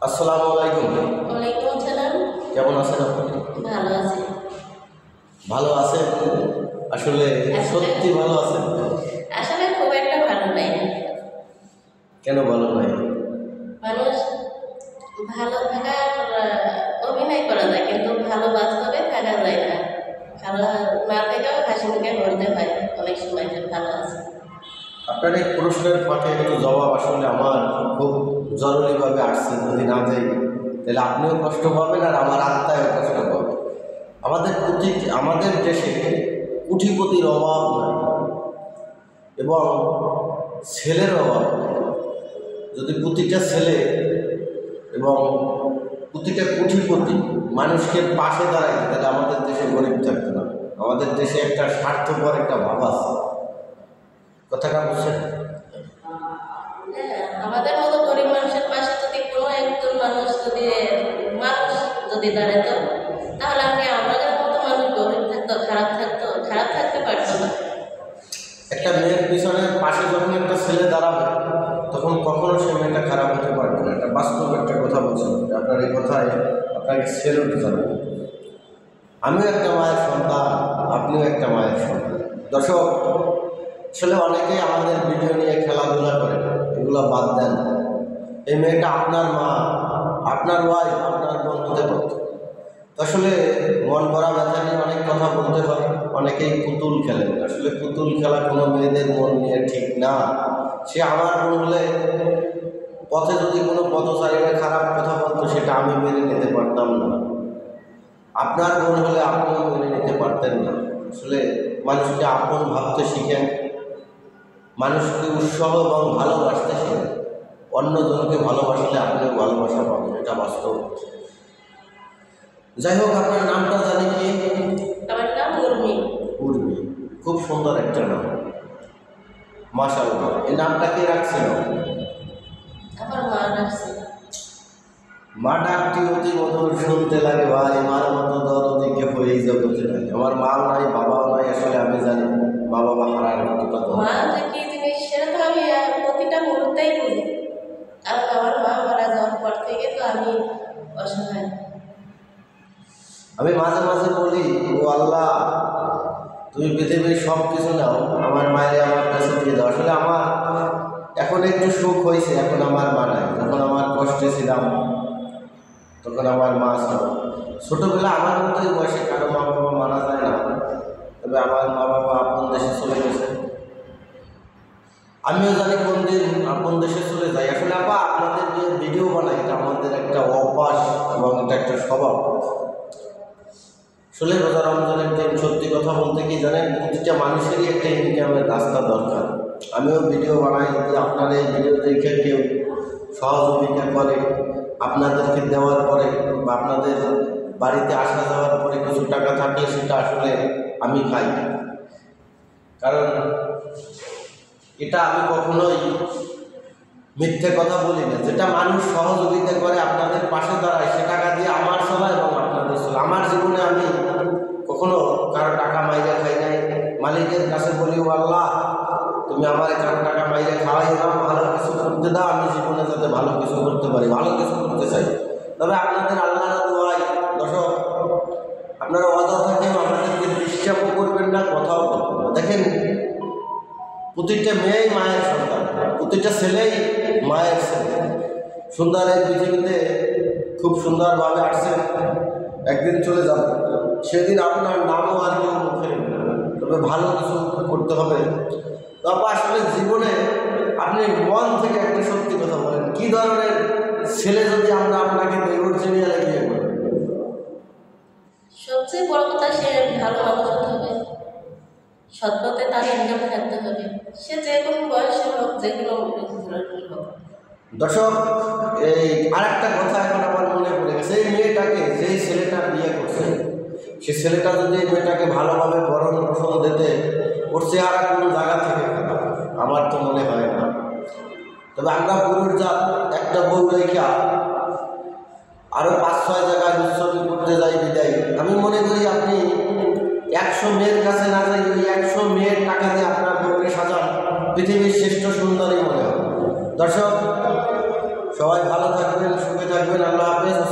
আসসালামু আলাইকুম। ওয়ালাইকুম আসসালাম। কেমন আছেন আপনি? ভালো আছি। ভালো আছেন? আসলে সত্যি ভালো আছেন? আসলে খুব একটা ভালো নাই। কেন ভালো নাই? মানুষ ভালো থাকার অভিনয় করা যায়, কিন্তু ভালো বাস্তবে থাকা যায় না। ভালো না থেকেও হাসি মুখে বলতে হয় অনেক সময় যে ভালো আছে। আপনার এই প্রশ্নের ফাঁকে একটু জবাব আসলে আমার খুব জরুরিভাবে আসছে। যদি না যাই তাহলে আপনিও কষ্ট পাবেন আর আমার আত্মায়ও কষ্ট পাবে। আমাদের দেশে কোটিপতির অভাব নাই এবং ছেলের অভাব নাই। যদি প্রতিটা ছেলে এবং প্রতিটা কোটিপতি মানুষকে পাশে দাঁড়ায় তাহলে আমাদের দেশে গরিব থাকতো না। আমাদের দেশে একটা স্বার্থপর একটা ভাব আছে, কথাটা বুঝছেন? হ্যাঁ, আমাদের মতো গরিব মানুষের পাশে যদি কোনো একজন মানুষ যদি দাঁড়াতো, তাহলে আমাদের মতো মানুষ গরিব থাকতো, খারাপ থাকতে পারতো না। একটা মেয়ের পিছনে পাশে যখন একটা ছেলে দাঁড়াবে তখন কখনো সে মেয়েটা খারাপ হতে পারবে না। এটা বাস্তব একটা কথা বলছেন। আপনার এই কথায় আপনাকে সেলুট জানাবো। আমিও একটা মায়ের সন্তান, আপনিও একটা মায়ের সন্তান। দর্শক, আসলে অনেকেই আমাদের ভিডিও নিয়ে খেলাধুলা করে, এগুলো বাদ দেন। এই মেয়েটা আপনার মা, আপনার ওয়াইফ, আপনার বোন হতে পারত। আসলে মন ভরা ব্যথা নিয়ে অনেক কথা বলতে হয়। অনেকেই পুতুল খেলেন, আসলে পুতুল খেলা কোনো মেয়েদের মন নিয়ে ঠিক না। সে আমার বোন হলে পথে যদি কোনো পথচারীরা খারাপ কথা বলতো সেটা আমি মেনে নিতে পারতাম না। আপনার বোন হলে আপনিও মেনে নিতে পারতেন না। আসলে মানুষকে আপন ভাবতে শিখেন, মানুষকে উৎসাহ এবং ভালোবাসতে শিখেন। অন্যজনকে ভালোবাসলে আপনিও ভালোবাসা পাবেন, এটা বাস্তব। যাই হোক, আপনার নামটা জানি কি? আমার নাম উর্মি। উর্মি, খুব সুন্দর একটা নাম, মাশাআল্লাহ। এই নামটা কে রাখছিল? আমার মা রাখছে। মা ডাকটি অতি মধুর শুনতে লাগে ভাই, মার মতো দরদি কেউ এই জগতে নাই। আমার মাও নাই, বাবাও নাই। আসলে আমি জানি মা বাবা হারার কতটা মা যে কি জিনিস সেটা তো আমি প্রতিটা মুহূর্তেই বুঝি, কারণ আমার মা মারা যাওয়ার পর থেকে তো আমি অসহায়। আমি মাঝে মাঝে বলি, ও আল্লাহ, তুমি পৃথিবীর সব কিছু নাও, আমার মায়ের আমার কাছে দিয়ে দাও। আসলে আমার এখন একটু সুখ হয়েছে, এখন আমার মা নাই। যখন আমার কষ্টে ছিলাম তখন আমার মা ছিল। ছোটোবেলা আমার মতোই বয়সে কারো মা বাবা মারা যায় না, তবে আমার মা বাবা আপন দেশে চলে গেছে। আমিও জানি কোন দিন আপন দেশে চলে যাই। আসলে আপনাদের নিয়ে ভিডিও বানাই, এটা আমাদের একটা অভ্যাস এবং এটা একটা স্বভাব। আসলে রোজা রমজানের দিন সত্যি কথা বলতে কি জানেন, প্রতিটা মানুষেরই একটা ইনকামের রাস্তা দরকার। আমিও ভিডিও বানাই, যদি আপনার এই ভিডিও দেখে কেউ সহযোগিতা করে, আপনাদেরকে দেওয়ার পরে বা আপনাদের বাড়িতে আসা যাওয়ার পরে কিছু টাকা থাকলে সেটা আসলে আমি খাই। কারণ এটা আমি কখনোই মিথ্যে কথা বলি না। যেটা মানুষ সহযোগিতা করে, আপনাদের পাশে দাঁড়ায়, সে টাকা দিয়ে আমার চলা এবং আপনাদের চলা। আমার জীবনে আমি কখনো কারো টাকা মাইরে খাই নাই। মালিকের কাছে বলি, ও আল্লাহ, তুমি আমার কারো টাকা মাইরে খাওয়াই দাও, ভালো কিছু করতে দাও, আমি জীবনে যাতে ভালো কিছু করতে পারি, ভালো কিছু করতে চাই। তবে আপনাদের আল্লাহর দোয়াই। দর্শক, আপনারা অযথা কেউ আমাদেরকে ডিস্টার্বও করবেন না, কথাও বলবেন না। দেখেন, প্রতিটা মেয়েই মায়ের সন্তান, প্রতিটা ছেলেই মায়ের ছেলে। সুন্দর এই পৃথিবীতে খুব সুন্দরভাবে আসছেন, একদিন চলে যাবে। সেদিন আপনার নামও আর কেউ মুখে নেবে না, তবে ভালো কিছু করতে হবে। তারপর আসলে জীবনে আপনি মন থেকে একটা সত্যি কথা বলেন, কি ধরনের ছেলে যদি আমরা আপনাকে অরিজিনালে বিয়ে করি? সবচেয়ে বড় কথা, সে ভালো মানুষ হতে হবে, সৎ পথে তার ইনকাম থাকতে হবে, সে যে কোনো বয়সের হোক, যে কোনো ধরনের হোক। দর্শক, এই আরেকটা কথা এখন আমার মনে পড়ে গেছে। এই মেয়েটাকে, যেই ছেলেটা বিয়ে করছে, সে ছেলেটা যদি এই মেয়েটাকে ভালোভাবে ভরণ পোষণ দিতে, ওর চেহারা কোনো জায়গা থেকে খারাপ আমার তো মনে হয় না। তবে আমরা পুরুষ জাত একটা বউ রেখা আরও 5-6 জায়গায় উৎসর্গ করতে যাই বিদায়। আমি মনে করি আপনি 100 মেয়ের কাছে না যাই, ওই 100 মেয়ের টাকা দিয়ে আপনার বউকে সাজান, পৃথিবীর শ্রেষ্ঠ সুন্দরী মনে হয়। দর্শক, সবাই সবাই ভালো থাকবেন, সুখে থাকবেন। আল্লাহ হাফেজ।